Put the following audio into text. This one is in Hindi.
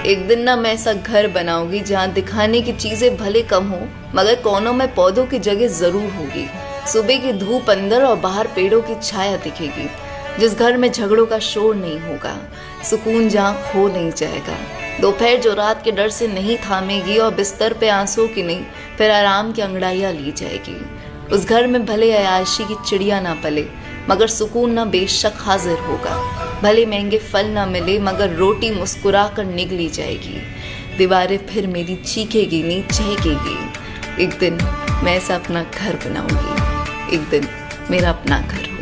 एक दिन ना मैं ऐसा घर बनाऊंगी जहाँ दिखाने की चीजें भले कम हो मगर कोनों में पौधों की जगह जरूर होगी। सुबह की धूप अंदर और बाहर पेड़ों की छाया दिखेगी। जिस घर में झगड़ों का शोर नहीं होगा, सुकून जहाँ खो नहीं जाएगा। दोपहर जो रात के डर से नहीं थामेगी और बिस्तर पे आंसू की नहीं फिर आराम की अंगड़ाइयाँ ली जाएगी। उस घर में भले अयाशी की चिड़िया ना पले मगर सुकून ना बेशक हाजिर होगा। भले महंगे फल ना मिले मगर रोटी मुस्कुरा कर निगली जाएगी। दीवारें फिर मेरी चीखेगी नहीं चहकेगी। एक दिन मैं ऐसा अपना घर बनाऊंगी। एक दिन मेरा अपना घर